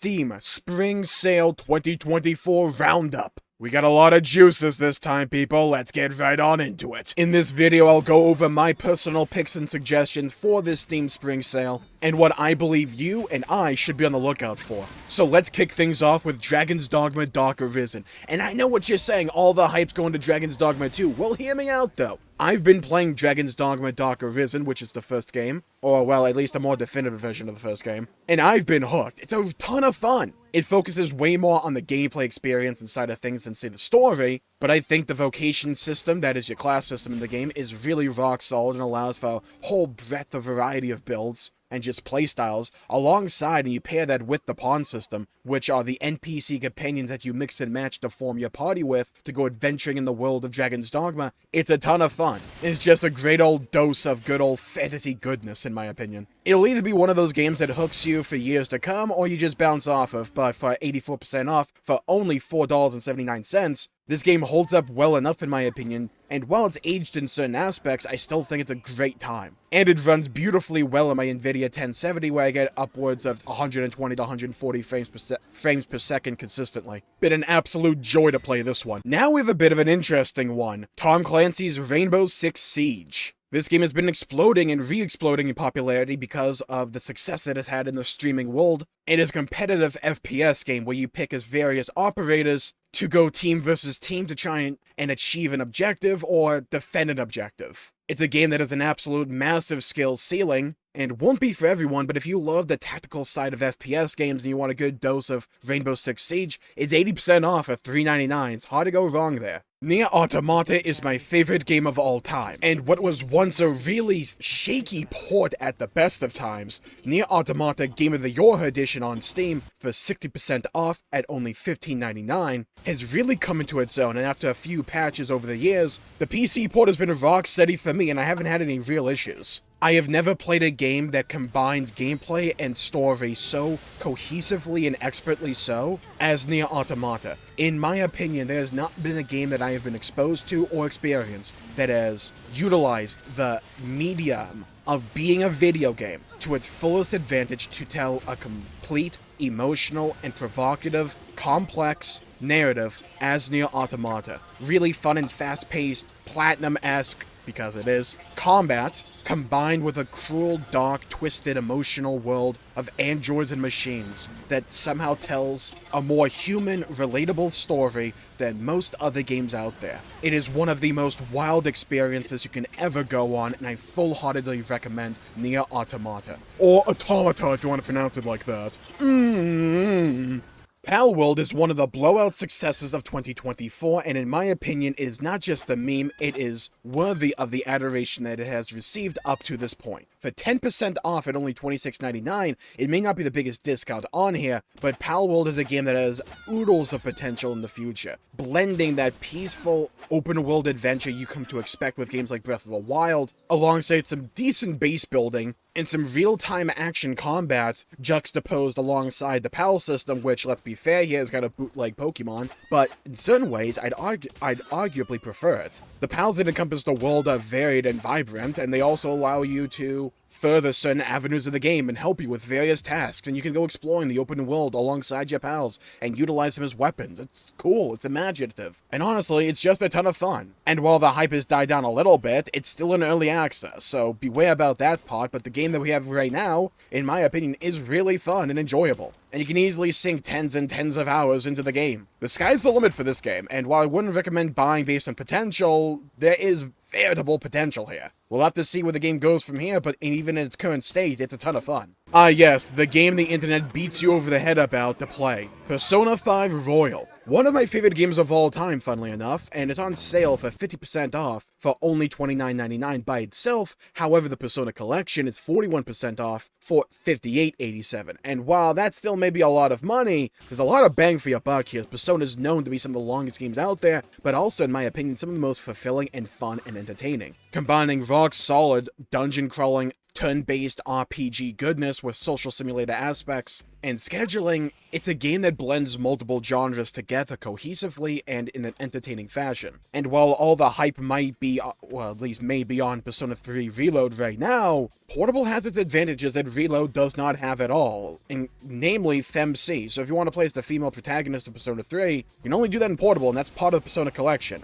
Steam Spring Sale 2024 Roundup. We got a lot of juices this time, people. Let's get right on into it. In this video, I'll go over my personal picks and suggestions for this Steam Spring Sale, and what I believe you and I should be on the lookout for. So let's kick things off with Dragon's Dogma Dark Arisen. And I know what you're saying, all the hype's going to Dragon's Dogma 2. Well, hear me out, though. I've been playing Dragon's Dogma Dark Arisen, which is the first game, or well, at least a more definitive version of the first game, and I've been hooked. It's a ton of fun. It focuses way more on the gameplay experience and side of things than, say, the story, but I think the vocation system, that is your class system in the game, is really rock solid and allows for a whole breadth of variety of builds and just playstyles alongside, and you pair that with the pawn system, which are the NPC companions that you mix and match to form your party with to go adventuring in the world of Dragon's Dogma. It's a ton of fun. It's just a great old dose of good old fantasy goodness, in my opinion. It'll either be one of those games that hooks you for years to come, or you just bounce off of, but for 84% off, for only $4.79, this game holds up well enough in my opinion, and while it's aged in certain aspects, I still think it's a great time. And it runs beautifully well on my Nvidia 1070, where I get upwards of 120 to 140 frames per second consistently. Been an absolute joy to play this one. Now we have a bit of an interesting one. Tom Clancy's Rainbow Six Siege. This game has been exploding and re-exploding in popularity because of the success it has had in the streaming world. It is a competitive FPS game where you pick as various operators to go team versus team to try and achieve an objective or defend an objective. It's a game that has an absolute massive skill ceiling, and won't be for everyone, but if you love the tactical side of FPS games and you want a good dose of Rainbow Six Siege, it's 80% off at $3.99. It's hard to go wrong there. Nier Automata is my favorite game of all time, and what was once a really shaky port at the best of times, Nier Automata Game of the Year edition on Steam for 60% off at only $15.99 has really come into its own, and after a few patches over the years, the PC port has been rock steady for me and I haven't had any real issues. I have never played a game that combines gameplay and story so cohesively and expertly so as Nier Automata. In my opinion, there has not been a game that I have been exposed to or experienced that has utilized the medium of being a video game to its fullest advantage to tell a complete, emotional, and provocative, complex narrative as Nier Automata. Really fun and fast-paced, Platinum-esque, because it is, combat, combined with a cruel, dark, twisted, emotional world of androids and machines that somehow tells a more human, relatable story than most other games out there. It is one of the most wild experiences you can ever go on, and I full-heartedly recommend Nier Automata. Or Automata, if you want to pronounce it like that. Palworld is one of the blowout successes of 2024, and in my opinion is not just a meme, it is worthy of the adoration that it has received up to this point. For 10% off at only $26.99, it may not be the biggest discount on here, but Palworld is a game that has oodles of potential in the future, blending that peaceful, open-world adventure you come to expect with games like Breath of the Wild, alongside some decent base building, and some real-time action combat juxtaposed alongside the PAL system, which, let's be fair here, is kind of bootleg Pokemon, but in certain ways, I'd arguably prefer it. The PALs that encompass the world are varied and vibrant, and they also allow you to further certain avenues of the game and help you with various tasks, and you can go exploring the open world alongside your pals and utilize them as weapons. It's cool, it's imaginative, and honestly, it's just a ton of fun. And while the hype has died down a little bit, it's still in early access, so beware about that part, but the game that we have right now, in my opinion, is really fun and enjoyable, and you can easily sink tens and tens of hours into the game. The sky's the limit for this game, and while I wouldn't recommend buying based on potential, there is veritable potential here. We'll have to see where the game goes from here, but even in its current state, it's a ton of fun. Ah yes, the game the internet beats you over the head about to play. Persona 5 Royal. One of my favorite games of all time, funnily enough, and it's on sale for 50% off for only $29.99 by itself. However, the Persona Collection is 41% off for $58.87. And while that still may be a lot of money, there's a lot of bang for your buck here. Persona is known to be some of the longest games out there, but also, in my opinion, some of the most fulfilling and fun and entertaining. Combining rock-solid, dungeon-crawling, turn-based RPG goodness with social simulator aspects, And scheduling, it's a game that blends multiple genres together cohesively and in an entertaining fashion. And while all the hype might be, well, at least may be on Persona 3 Reload right now, Portable has its advantages that Reload does not have at all, and namely FemC. So if you want to play as the female protagonist of Persona 3, you can only do that in Portable, and that's part of the Persona collection.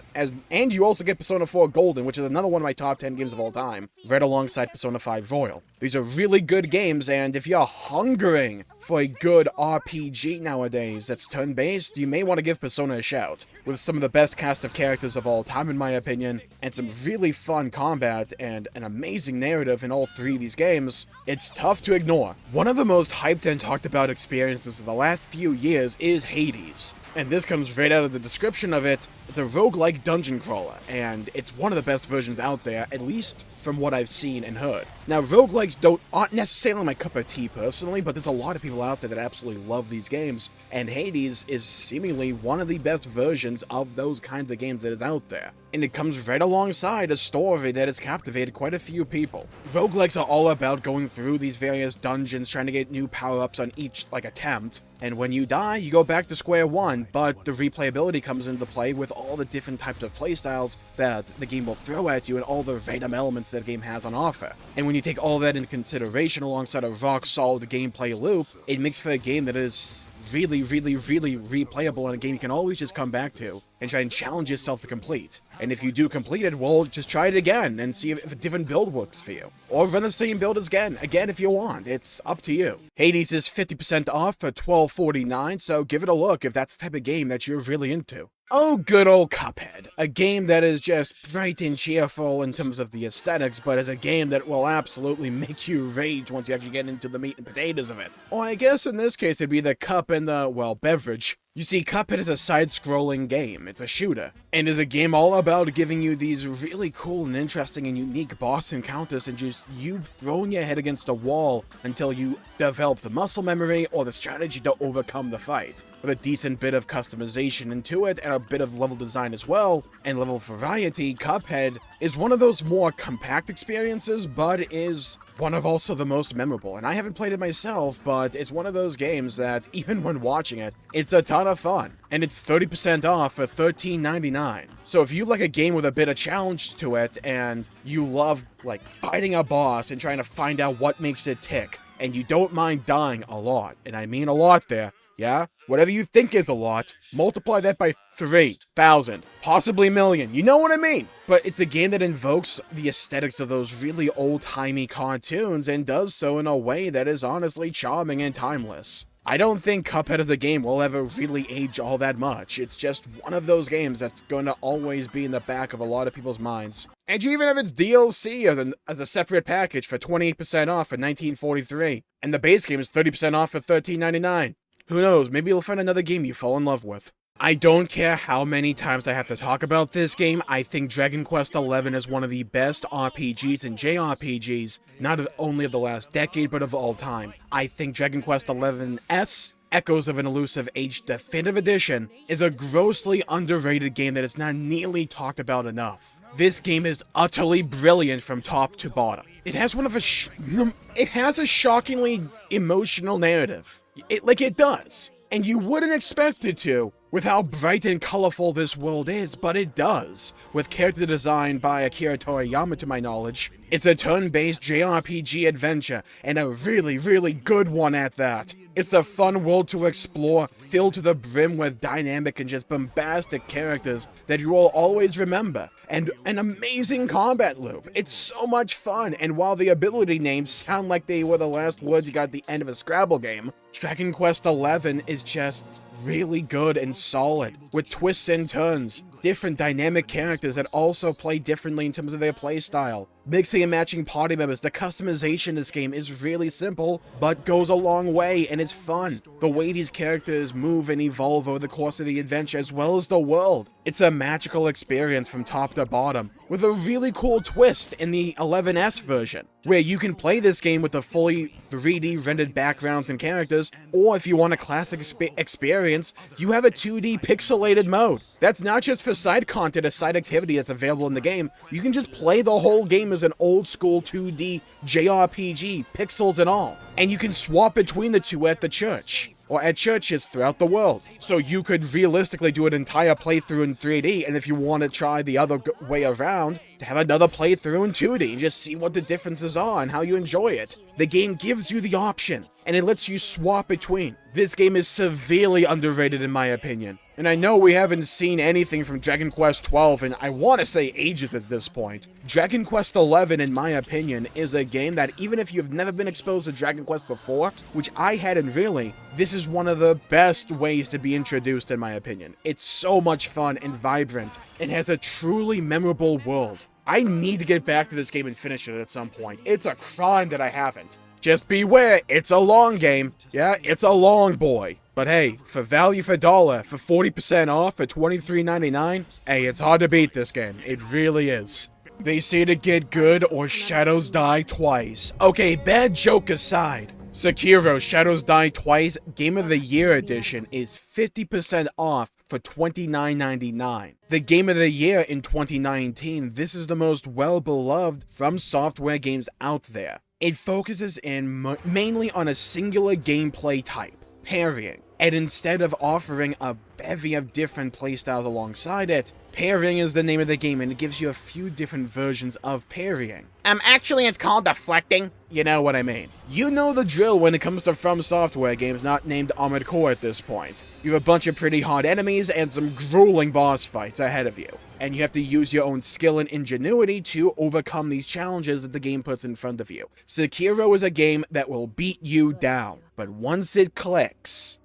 And you also get Persona 4 Golden, which is another one of my top 10 games of all time, right alongside Persona 5 Royal. These are really good games, and if you're hungering for a good RPG nowadays that's turn-based, you may want to give Persona a shout. With some of the best cast of characters of all time in my opinion, and some really fun combat and an amazing narrative in all three of these games, it's tough to ignore. One of the most hyped and talked about experiences of the last few years is Hades. And this comes right out of the description of it. It's a roguelike dungeon crawler, and it's one of the best versions out there, at least from what I've seen and heard. Now, roguelikes aren't necessarily my cup of tea personally, but there's a lot of people out there that absolutely love these games, and Hades is seemingly one of the best versions of those kinds of games that is out there. And it comes right alongside a story that has captivated quite a few people. Roguelikes are all about going through these various dungeons, trying to get new power-ups on each, attempt, and when you die, you go back to square one, but the replayability comes into play with all the different types of playstyles that the game will throw at you and all the random elements that the game has on offer. And when you take all that into consideration alongside a rock-solid gameplay loop, it makes for a game that is really, really, really replayable, and a game you can always just come back to and try and challenge yourself to complete. And if you do complete it, well, just try it again and see if a different build works for you. Or run the same build again if you want. It's up to you. Hades is 50% off for $12.49, so give it a look if that's the type of game that you're really into. Oh, good old Cuphead. A game that is just bright and cheerful in terms of the aesthetics, but is a game that will absolutely make you rage once you actually get into the meat and potatoes of it. Or I guess in this case it'd be the cup and the, well, beverage. You see, Cuphead is a side-scrolling game. It's a shooter, and is a game all about giving you these really cool and interesting and unique boss encounters and just you throwing your head against a wall until you develop the muscle memory or the strategy to overcome the fight. With a decent bit of customization into it and a bit of level design as well, and level variety, Cuphead is one of those more compact experiences, but is one of also the most memorable. And I haven't played it myself, but it's one of those games that, even when watching it, it's a ton of fun. And it's 30% off for $13.99. So if you like a game with a bit of challenge to it, and you love, fighting a boss and trying to find out what makes it tick, and you don't mind dying a lot, and I mean a lot there, yeah? Whatever you think is a lot, multiply that by 3,000, possibly a million, you know what I mean? But it's a game that invokes the aesthetics of those really old-timey cartoons and does so in a way that is honestly charming and timeless. I don't think Cuphead as a game will ever really age all that much. It's just one of those games that's going to always be in the back of a lot of people's minds. And you even have its DLC as a separate package for 28% off for $19.43. And the base game is 30% off for $13.99. Who knows, maybe you'll find another game you fall in love with. I don't care how many times I have to talk about this game, I think Dragon Quest XI is one of the best RPGs and JRPGs, not only of the last decade, but of all time. I think Dragon Quest XI-S, Echoes of an Elusive Age Definitive Edition, is a grossly underrated game that is not nearly talked about enough. This game is utterly brilliant from top to bottom. It has it has a shockingly emotional narrative. It does. And you wouldn't expect it to, with how bright and colorful this world is, but it does. With character design by Akira Toriyama to my knowledge, it's a turn-based JRPG adventure, and a really, really good one at that. It's a fun world to explore, filled to the brim with dynamic and just bombastic characters that you will always remember, and an amazing combat loop. It's so much fun, and while the ability names sound like they were the last words you got at the end of a Scrabble game, Dragon Quest XI is just really good and solid, with twists and turns, different dynamic characters that also play differently in terms of their playstyle, mixing and matching party members. The customization in this game is really simple, but goes a long way and is fun. The way these characters move and evolve over the course of the adventure, as well as the world. It's a magical experience from top to bottom, with a really cool twist in the 11S version. where you can play this game with the fully 3D rendered backgrounds and characters, or if you want a classic experience, you have a 2D pixelated mode. That's not just for side content or side activity that's available in the game. You can just play the whole game as an old school 2D JRPG, pixels and all. And you can swap between the two at the church, or at churches throughout the world. So you could realistically do an entire playthrough in 3D, and if you want to try the other way around, to have another playthrough in 2D and just see what the differences are and how you enjoy it. The game gives you the option, and it lets you swap between. This game is severely underrated in my opinion. And I know we haven't seen anything from Dragon Quest XII in, I want to say, ages at this point. Dragon Quest XI, in my opinion, is a game that even if you've never been exposed to Dragon Quest before, which I hadn't really, this is one of the best ways to be introduced in my opinion. It's so much fun and vibrant, and has a truly memorable world. I need to get back to this game and finish it at some point. It's a crime that I haven't. Just beware, it's a long game. Yeah, it's a long boy. But hey, for value for dollar, for 40% off, for $23.99, hey, it's hard to beat this game. It really is. They say to get good or shadows die twice. Okay, bad joke aside. Sekiro Shadows Die Twice Game of the Year Edition is 50% off for $29.99. The Game of the Year in 2019, this is the most well-beloved From Software games out there. It focuses in mainly on a singular gameplay type, parrying, and instead of offering a bevy of different playstyles alongside it, parrying is the name of the game, and it gives you a few different versions of parrying. Actually it's called deflecting. You know what I mean. You know the drill when it comes to From Software games not named Armored Core at this point. You have a bunch of pretty hard enemies and some grueling boss fights ahead of you, and you have to use your own skill and ingenuity to overcome these challenges that the game puts in front of you. Sekiro is a game that will beat you down, but once it clicks,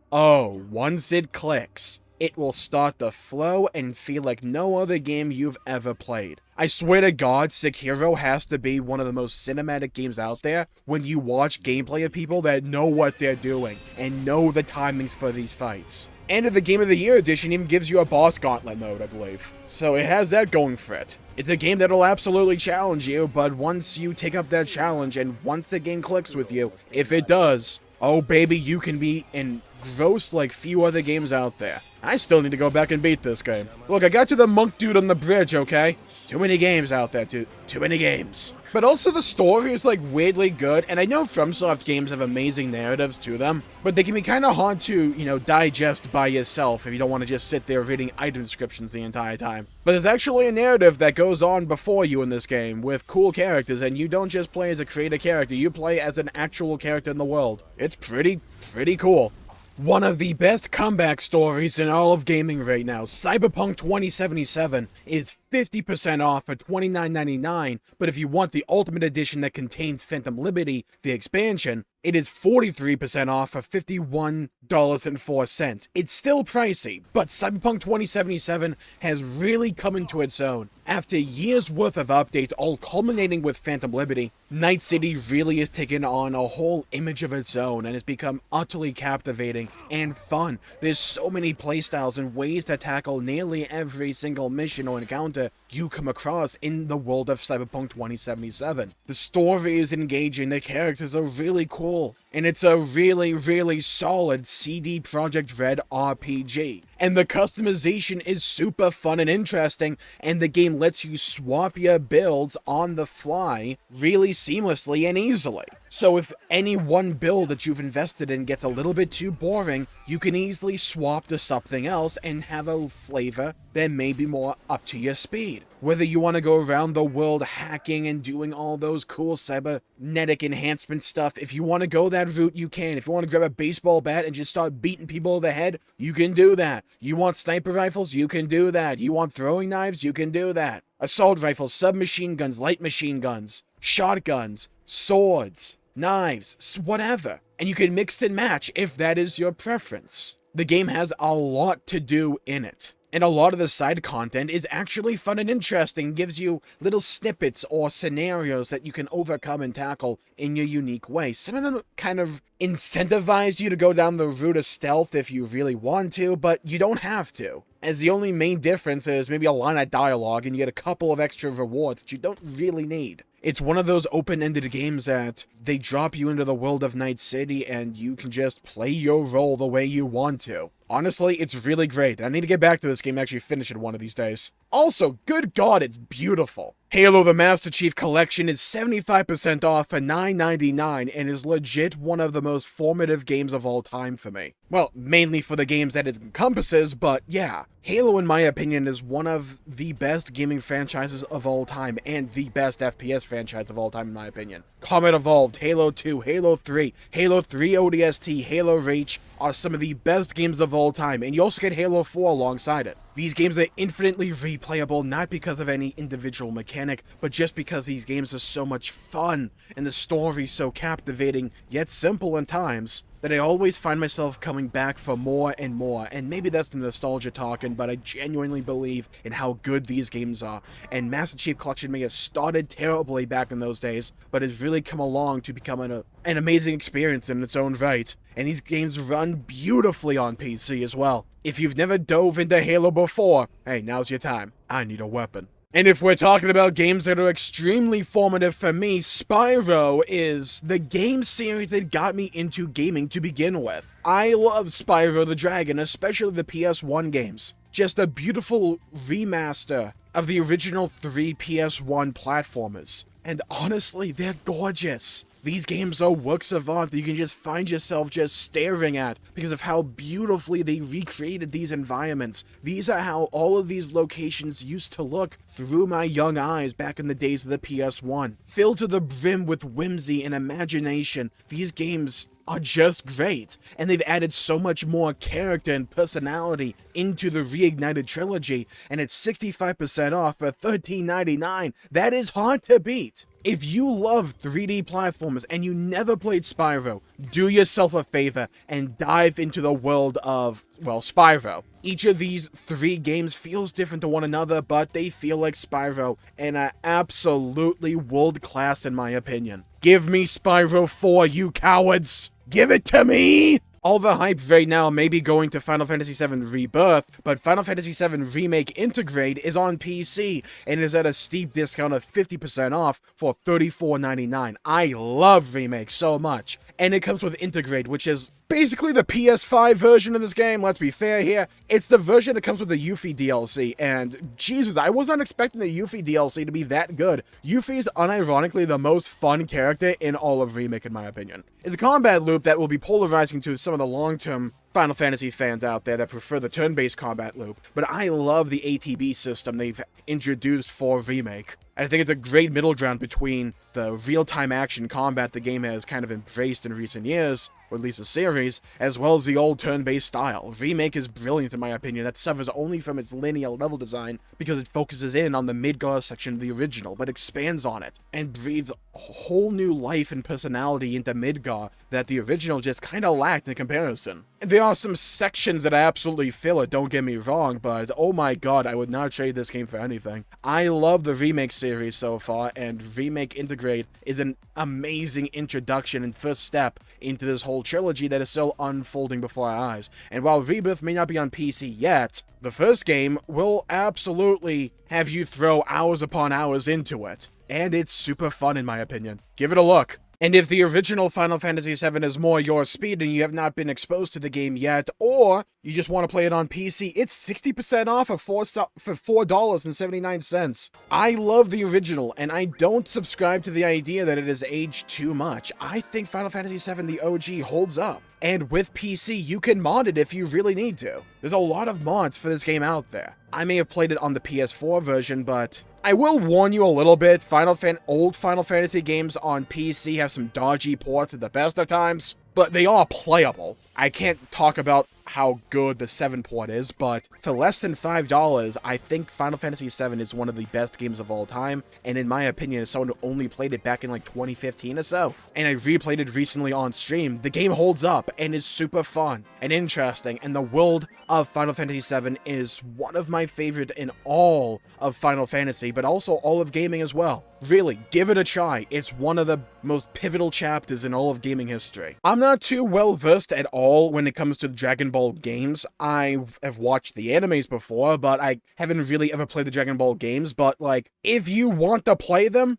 it will start to flow and feel like no other game you've ever played. I swear to God, Sekiro has to be one of the most cinematic games out there when you watch gameplay of people that know what they're doing and know the timings for these fights. And the Game of the Year edition even gives you a boss gauntlet mode, I believe. So it has that going for it. It's a game that'll absolutely challenge you, but once you take up that challenge and once the game clicks with you, if it does, oh baby, you can be engrossed like few other games out there. I still need to go back and beat this game. Look, I got to the monk dude on the bridge, okay? There's too many games out there, dude. Too many games. But also the story is like weirdly good, and I know FromSoft games have amazing narratives to them, but they can be kind of hard to, digest by yourself if you don't want to just sit there reading item descriptions the entire time. But there's actually a narrative that goes on before you in this game with cool characters, and you don't just play as a created character, you play as an actual character in the world. It's pretty cool. One of the best comeback stories in all of gaming right now, Cyberpunk 2077, is 50% off for $29.99, but if you want the Ultimate Edition that contains Phantom Liberty, the expansion, it is 43% off for $51.04. It's still pricey, but Cyberpunk 2077 has really come into its own. After years worth of updates, all culminating with Phantom Liberty, Night City really is taking on a whole image of its own and has become utterly captivating and fun. There's so many playstyles and ways to tackle nearly every single mission or encounter you come across in the world of Cyberpunk 2077. The story is engaging, the characters are really cool, and it's a really solid CD Projekt Red RPG. And the customization is super fun and interesting, and the game lets you swap your builds on the fly really seamlessly and easily. So if any one build that you've invested in gets a little bit too boring, you can easily swap to something else and have a flavor that may be more up to your speed. Whether you want to go around the world hacking and doing all those cool cybernetic enhancement stuff, if you want to go that route, you can. If you want to grab a baseball bat and just start beating people over the head, you can do that. You want sniper rifles? You can do that. You want throwing knives? You can do that. Assault rifles, submachine guns, light machine guns, shotguns, swords, knives, whatever. And you can mix and match if that is your preference. The game has a lot to do in it. And a lot of the side content is actually fun and interesting, gives you little snippets or scenarios that you can overcome and tackle in your unique way. Some of them kind of incentivize you to go down the route of stealth if you really want to, but you don't have to. As the only main difference is maybe a line of dialogue and you get a couple of extra rewards that you don't really need. It's one of those open-ended games that they drop you into the world of Night City and you can just play your role the way you want to. Honestly, it's really great. I need to get back to this game and actually finish it one of these days. Also, good God, it's beautiful. Halo the Master Chief Collection is 75% off for $9.99 and is legit one of the most formative games of all time for me. Well, mainly for the games that it encompasses, but yeah. Halo, in my opinion, is one of the best gaming franchises of all time, and the best FPS franchise of all time, in my opinion. Combat Evolved, Halo 2, Halo 3, Halo 3 ODST, Halo Reach are some of the best games of all time, and you also get Halo 4 alongside it. These games are infinitely replayable, not because of any individual mechanic, but just because these games are so much fun, and the story so captivating, yet simple at times, that I always find myself coming back for more and more, and maybe that's the nostalgia talking, but I genuinely believe in how good these games are, and Master Chief Collection may have started terribly back in those days, but has really come along to become an amazing experience in its own right, and these games run beautifully on PC as well. If you've never dove into Halo before, hey, now's your time. I need a weapon. And if we're talking about games that are extremely formative for me, Spyro is the game series that got me into gaming to begin with. I love Spyro the Dragon, especially the PS1 games. Just a beautiful remaster of the original 3 PS1 platformers. And honestly, they're gorgeous. These games are works of art that you can just find yourself just staring at because of how beautifully they recreated these environments. These are how all of these locations used to look through my young eyes back in the days of the PS1. Filled to the brim with whimsy and imagination, these games are just great, and they've added so much more character and personality into the Reignited trilogy, and it's 65% off for $13.99. That is hard to beat. If you love 3D platformers and you never played Spyro, do yourself a favor and dive into the world of, well, Spyro. Each of these 3 games feels different to one another, but they feel like Spyro and are absolutely world-class in my opinion. Give me Spyro 4, you cowards! Give it to me! All the hype right now may be going to Final Fantasy VII Rebirth, but Final Fantasy VII Remake Intergrade is on PC and is at a steep discount of 50% off for $34.99. I love Remake so much, and it comes with Intergrade, which is basically the PS5 version of this game. Let's be fair here. It's the version that comes with the Yuffie DLC, and Jesus, I was not expecting the Yuffie DLC to be that good. Yuffie is unironically the most fun character in all of Remake, in my opinion. It's a combat loop that will be polarizing to some of the long-term Final Fantasy fans out there that prefer the turn-based combat loop, but I love the ATB system they've introduced for Remake. I think it's a great middle ground between the real-time action combat the game has kind of embraced in recent years, or at least the series, as well as the old turn-based style. Remake is brilliant in my opinion. That suffers only from its linear level design because it focuses in on the Midgar section of the original, but expands on it, and breathes a whole new life and personality into Midgar that the original just kinda lacked in comparison. There are some sections that I absolutely fill it, don't get me wrong, but oh my god, I would not trade this game for anything. I love the Remake series so far, and Remake Intergrade is an amazing introduction and first step into this whole trilogy that is still unfolding before our eyes. And while Rebirth may not be on PC yet, the first game will absolutely have you throw hours upon hours into it. And it's super fun in my opinion. Give it a look. And if the original Final Fantasy VII is more your speed and you have not been exposed to the game yet, or you just want to play it on PC, it's 60% off for $4.79. I love the original, and I don't subscribe to the idea that it has aged too much. I think Final Fantasy VII, the OG, holds up. And with PC, you can mod it if you really need to. There's a lot of mods for this game out there. I may have played it on the PS4 version, but I will warn you a little bit, old Final Fantasy games on PC have some dodgy ports at the best of times, but they are playable. I can't talk about how good the 7 port is, but for less than $5, I think Final Fantasy VII is one of the best games of all time, and in my opinion, as someone who only played it back in like 2015 or so, and I replayed it recently on stream, the game holds up and is super fun and interesting, and the world of Final Fantasy VII is one of my favorite in all of Final Fantasy, but also all of gaming as well. Really, give it a try. It's one of the most pivotal chapters in all of gaming history. I'm not too well versed at all all when it comes to Dragon Ball games. I have watched the animes before, but I haven't really ever played the Dragon Ball games. But, like, if you want to play them,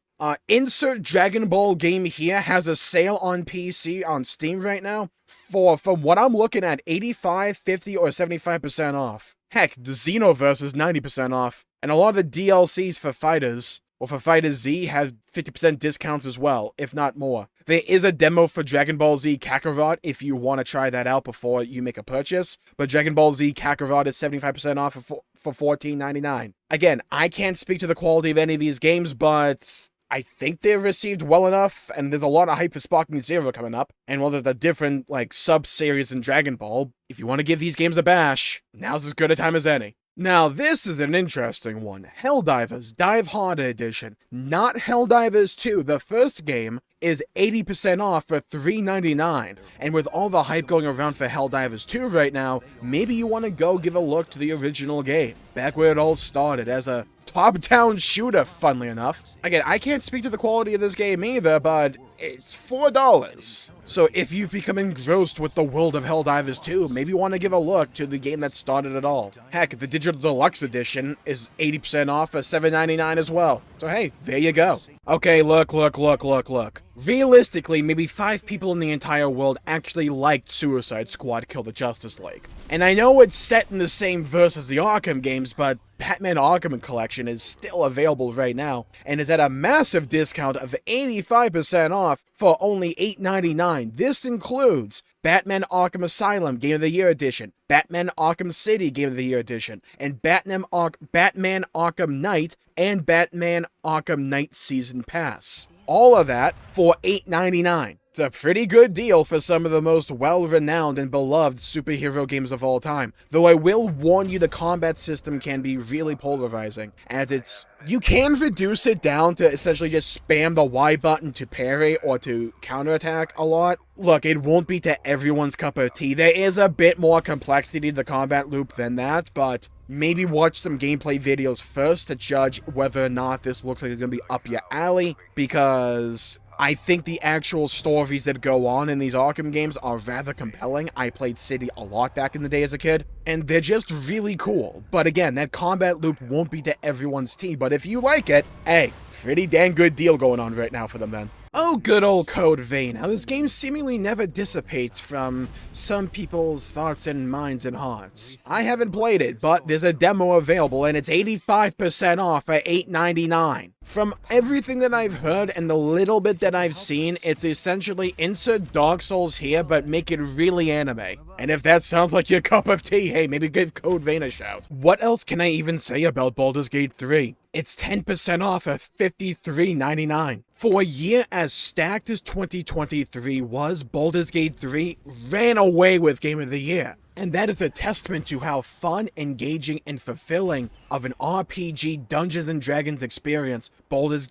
insert Dragon Ball game here has a sale on PC on Steam right now for, from what I'm looking at, 85, 50, or 75% off. Heck, the Xenoverse is 90% off, and a lot of the DLCs for Fighters, or for Fighter Z, have 50% discounts as well, if not more. There is a demo for Dragon Ball Z Kakarot if you want to try that out before you make a purchase, but Dragon Ball Z Kakarot is 75% off for $14.99. Again, I can't speak to the quality of any of these games, but I think they're received well enough, and there's a lot of hype for Sparking Zero coming up, and while there's a different, like, sub-series in Dragon Ball, if you want to give these games a bash, now's as good a time as any. Now, this is an interesting one. Helldivers Dive Harder Edition. Not Helldivers 2. The first game is 80% off for $3.99. And with all the hype going around for Helldivers 2 right now, maybe you want to go give a look to the original game. Back where it all started, as a top-down shooter, funnily enough. Again, I can't speak to the quality of this game either, but it's $4. So if you've become engrossed with the world of Helldivers 2, maybe you want to give a look to the game that started it all. Heck, the Digital Deluxe Edition is 80% off for $7.99 as well. So hey, there you go. Okay, look. Realistically, maybe 5 people in the entire world actually liked Suicide Squad Kill the Justice League. And I know it's set in the same verse as the Arkham games, but Batman Arkham Collection is still available right now, and is at a massive discount of 85% off for only $8.99. This includes Batman Arkham Asylum Game of the Year Edition, Batman Arkham City Game of the Year Edition, and Batman Arkham Knight and Batman Arkham Knight Season Pass. All of that for $8.99. It's a pretty good deal for some of the most well-renowned and beloved superhero games of all time. Though I will warn you, the combat system can be really polarizing, as you can reduce it down to essentially just spam the Y button to parry or to counterattack a lot. Look, it won't be to everyone's cup of tea. There is a bit more complexity to the combat loop than that, but maybe watch some gameplay videos first to judge whether or not this looks like it's going to be up your alley, because I think the actual stories that go on in these Arkham games are rather compelling. I played City a lot back in the day as a kid, and they're just really cool. But again, that combat loop won't be to everyone's tea, but if you like it, hey, pretty dang good deal going on right now for them then. Oh, good old Code Vein. How this game seemingly never dissipates from some people's thoughts and minds and hearts. I haven't played it, but there's a demo available, and it's 85% off at $8.99. From everything that I've heard and the little bit that I've seen, it's essentially insert Dark Souls here, but make it really anime. And if that sounds like your cup of tea, hey, maybe give Code Vein a shout. What else can I even say about Baldur's Gate 3? It's 10% off at $53.99. For a year as stacked as 2023 was, Baldur's Gate 3 ran away with Game of the Year. And that is a testament to how fun, engaging, and fulfilling of an RPG Dungeons & Dragons experience Baldur's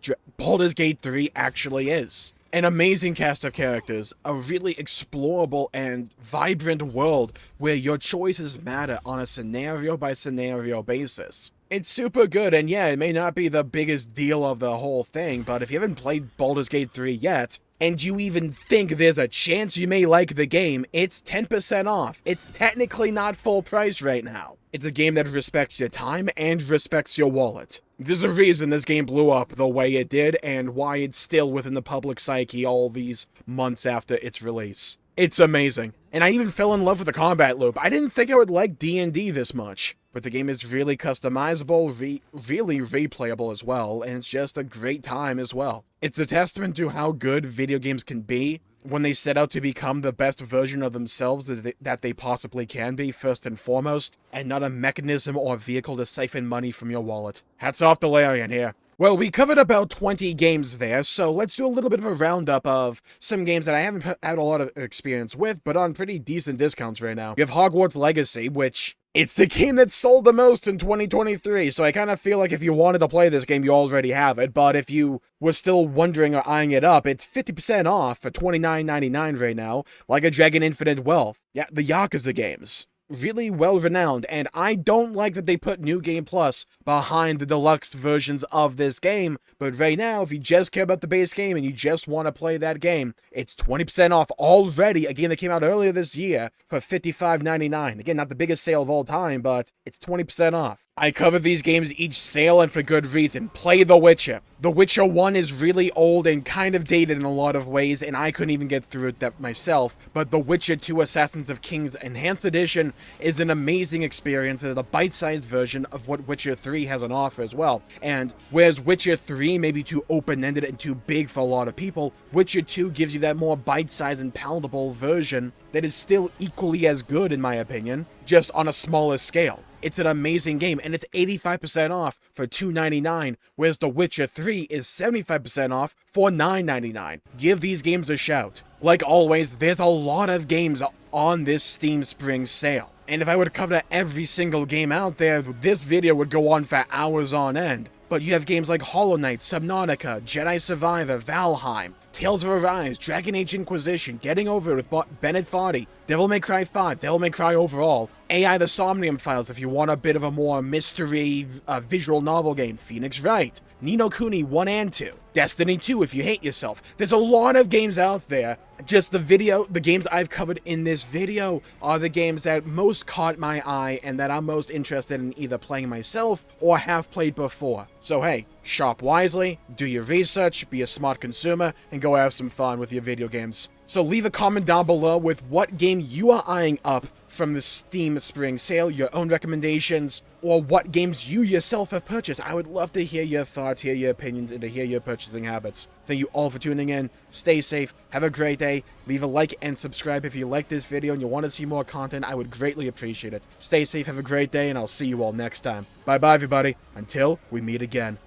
Gate 3 actually is. An amazing cast of characters, a really explorable and vibrant world where your choices matter on a scenario-by-scenario basis. It's super good, and yeah, it may not be the biggest deal of the whole thing, but if you haven't played Baldur's Gate 3 yet, and you even think there's a chance you may like the game, it's 10% off. It's technically not full price right now. It's a game that respects your time and respects your wallet. There's a reason this game blew up the way it did, and why it's still within the public psyche all these months after its release. It's amazing. And I even fell in love with the combat loop. I didn't think I would like D&D this much. But the game is really customizable, really replayable as well, and it's just a great time as well. It's a testament to how good video games can be when they set out to become the best version of themselves that they possibly can be, first and foremost, and not a mechanism or vehicle to siphon money from your wallet. Hats off to Larian here. Well, we covered about 20 games there, so let's do a little bit of a roundup of some games that I haven't had a lot of experience with, but on pretty decent discounts right now. You have Hogwarts Legacy, which it's the game that sold the most in 2023, so I kind of feel like if you wanted to play this game, you already have it, but if you were still wondering or eyeing it up, it's 50% off for $29.99 right now, Like a Dragon Infinite Wealth. Yeah, the Yakuza games. really well renowned, and I don't like that they put New Game Plus behind the deluxe versions of this game, but right now, if you just care about the base game and you just want to play that game, it's 20% off already, a game that came out earlier this year for $55.99. Again, not the biggest sale of all time, but it's 20% off. I cover these games each sale, and for good reason. Play The Witcher. The Witcher 1 is really old and kind of dated in a lot of ways, and I couldn't even get through it myself, but The Witcher 2 Assassins of Kings Enhanced Edition is an amazing experience. It's a bite-sized version of what Witcher 3 has on offer as well. And whereas Witcher 3 may be too open-ended and too big for a lot of people, Witcher 2 gives you that more bite-sized and palatable version that is still equally as good, in my opinion, just on a smaller scale. It's an amazing game, and it's 85% off for $2.99, whereas The Witcher 3 is 75% off for $9.99. Give these games a shout. Like always, there's a lot of games on this Steam Spring sale. And if I were to cover every single game out there, this video would go on for hours on end. But you have games like Hollow Knight, Subnautica, Jedi Survivor, Valheim, Tales of Arise, Dragon Age Inquisition, Getting Over It with Bennett Foddy, Devil May Cry 5, Devil May Cry Overall, AI The Somnium Files if you want a bit of a more mystery visual novel game, Phoenix Wright, Ni no Kuni 1 and 2, Destiny 2 if you hate yourself. There's a lot of games out there. Just the games I've covered in this video are the games that most caught my eye and that I'm most interested in either playing myself or have played before. So hey, shop wisely, do your research, be a smart consumer, and go have some fun with your video games. So leave a comment down below with what game you are eyeing up from the Steam Spring Sale, your own recommendations, or what games you yourself have purchased. I would love to hear your thoughts, hear your opinions, and to hear your purchasing habits. Thank you all for tuning in. Stay safe. Have a great day. Leave a like and subscribe if you like this video and you want to see more content. I would greatly appreciate it. Stay safe. Have a great day, and I'll see you all next time. Bye-bye, everybody. Until we meet again.